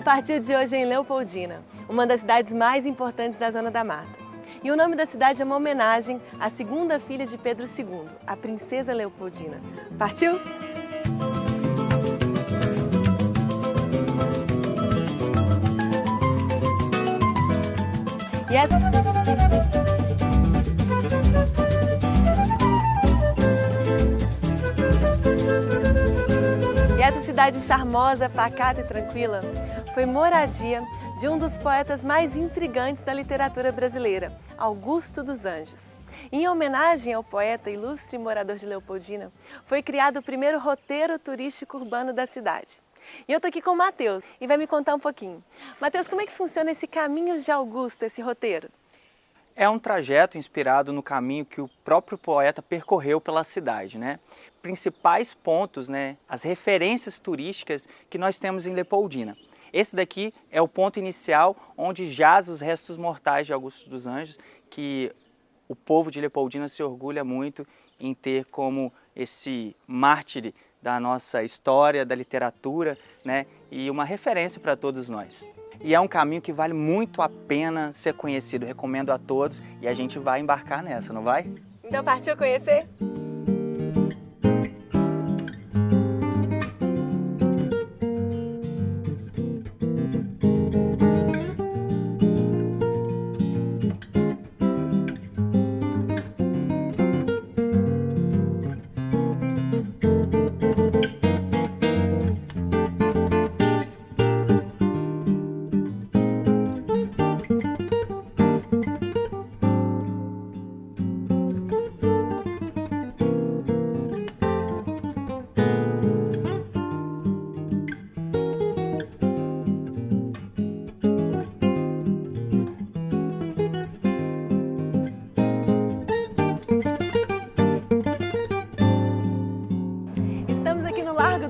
eu parti de hoje em Leopoldina, uma das cidades mais importantes da Zona da Mata. E o nome da cidade é uma homenagem à segunda filha de Pedro II, a princesa Leopoldina. Partiu? E essa cidade charmosa, pacata e tranquila foi moradia de um dos poetas mais intrigantes da literatura brasileira, Augusto dos Anjos. Em homenagem ao poeta ilustre e morador de Leopoldina, foi criado o primeiro roteiro turístico urbano da cidade. E eu tô aqui com o Matheus e vai me contar um pouquinho. Matheus, como é que funciona esse Caminho de Augusto, esse roteiro? É um trajeto inspirado no caminho que o próprio poeta percorreu pela cidade, né? Principais pontos, né? As referências turísticas que nós temos em Leopoldina. Esse daqui é o ponto inicial onde jaz os restos mortais de Augusto dos Anjos, que o povo de Leopoldina se orgulha muito em ter como esse mártir da nossa história, da literatura, né? E uma referência para todos nós. E é um caminho que vale muito a pena ser conhecido, recomendo a todos e a gente vai embarcar nessa, não vai? Então partiu conhecer?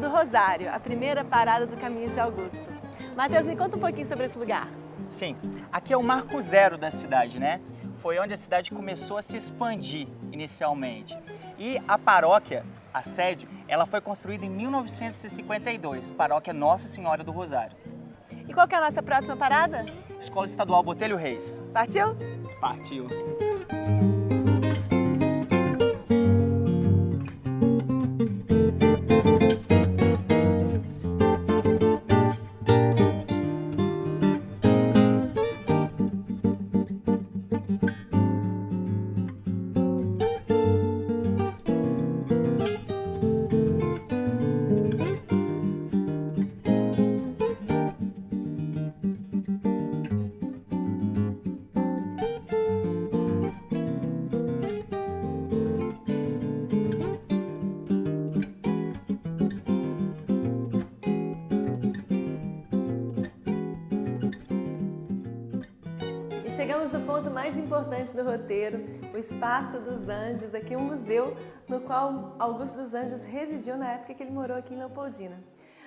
Rosário, a primeira parada do Caminho de Augusto. Matheus, me conta um pouquinho sobre esse lugar. Sim, aqui é o marco zero da cidade, né? Foi onde a cidade começou a se expandir inicialmente. E a paróquia, a sede, ela foi construída em 1952, paróquia Nossa Senhora do Rosário. E qual que é a nossa próxima parada? Escola Estadual Botelho Reis. Partiu? Partiu. Chegamos no ponto mais importante do roteiro, o Espaço dos Anjos, aqui um museu no qual Augusto dos Anjos residiu na época que ele morou aqui em Leopoldina.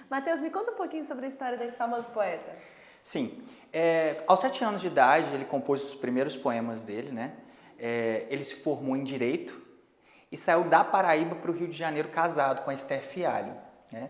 Matheus, me conta um pouquinho sobre a história desse famoso poeta. Sim, aos 7 anos de idade ele compôs os primeiros poemas dele, né? Ele se formou em Direito e saiu da Paraíba para o Rio de Janeiro casado com a Esther Fialho, né?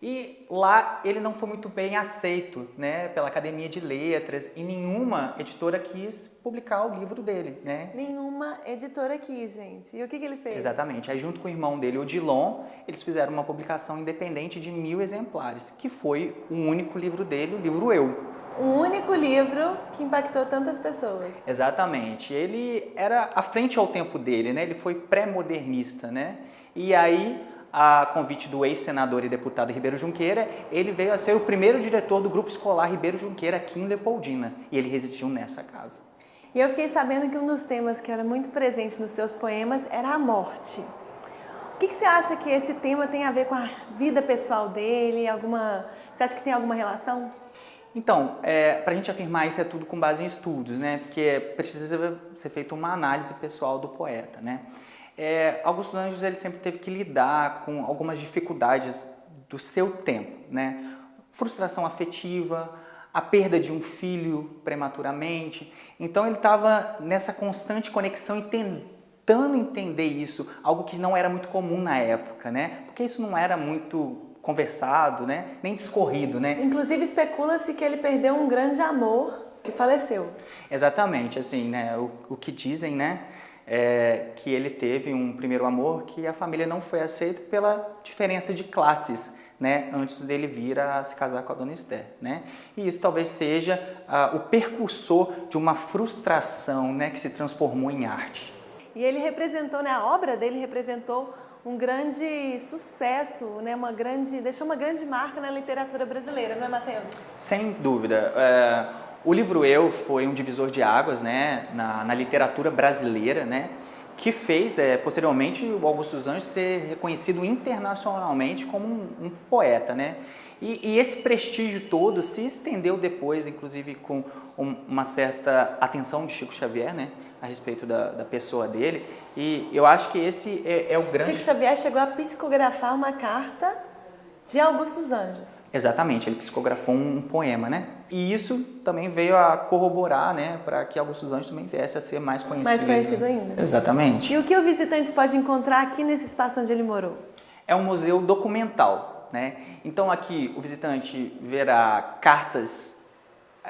E lá ele não foi muito bem aceito, né, pela Academia de Letras e nenhuma editora quis publicar o livro dele, né? Nenhuma editora quis, gente. E o que ele fez? Exatamente. Aí junto com o irmão dele, Odilon, eles fizeram uma publicação independente de 1000 exemplares, que foi o único livro dele, o livro Eu. Um único livro que impactou tantas pessoas. Exatamente. Ele era à frente ao tempo dele, né? Ele foi pré-modernista, né? E aí, a convite do ex-senador e deputado Ribeiro Junqueira, ele veio a ser o primeiro diretor do grupo escolar Ribeiro Junqueira aqui em Leopoldina. E ele residiu nessa casa. E eu fiquei sabendo que um dos temas que era muito presente nos seus poemas era a morte. O que você acha que esse tema tem a ver com a vida pessoal dele? Você acha que tem alguma relação? Então, para a gente afirmar isso é tudo com base em estudos, né? Porque precisa ser feita uma análise pessoal do poeta, né? Augusto dos Anjos ele sempre teve que lidar com algumas dificuldades do seu tempo, né? Frustração afetiva, a perda de um filho prematuramente. Então ele estava nessa constante conexão e tentando entender isso, algo que não era muito comum na época, né? Porque isso não era muito conversado, né? Nem discorrido, né? Inclusive especula-se que ele perdeu um grande amor que faleceu. Exatamente, assim, né? O que dizem, né? É que ele teve um primeiro amor que a família não foi aceita pela diferença de classes, né, antes dele vir a se casar com a dona Esther, né? E isso talvez seja o precursor de uma frustração, né, que se transformou em arte. E ele representou, né, a obra dele representou um grande sucesso, né, deixou uma grande marca na literatura brasileira, não é, Matheus? Sem dúvida. O livro Eu foi um divisor de águas, né, na literatura brasileira, né, que fez, posteriormente, o Augusto dos Anjos ser reconhecido internacionalmente como um poeta, né? E esse prestígio todo se estendeu depois, inclusive com uma certa atenção de Chico Xavier, né, a respeito da pessoa dele. E eu acho que esse é o grande... Chico Xavier chegou a psicografar uma carta de Augusto dos Anjos. Exatamente, ele psicografou um poema, né? E isso também veio a corroborar, né, para que Augusto dos Anjos também viesse a ser mais conhecido. Mais conhecido ainda. Exatamente. E o que o visitante pode encontrar aqui nesse espaço onde ele morou? É um museu documental, né? Então aqui o visitante verá cartas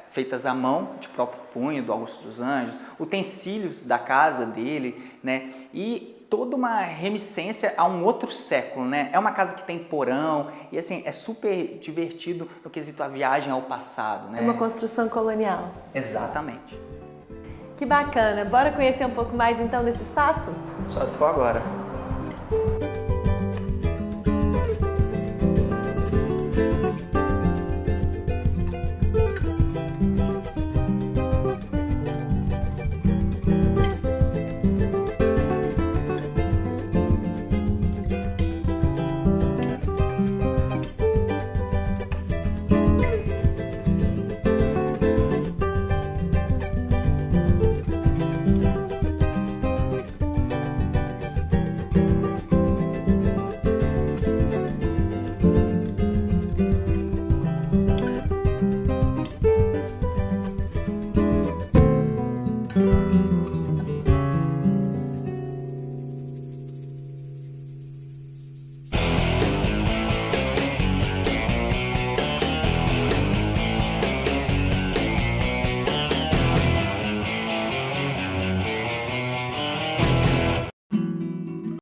feitas à mão, de próprio punho, do Augusto dos Anjos, utensílios da casa dele, né? E toda uma reminiscência a um outro século, né? É uma casa que tem porão e assim é super divertido no quesito a viagem ao passado, né? É uma construção colonial. Exatamente. Que bacana! Bora conhecer um pouco mais então desse espaço? Só se for agora.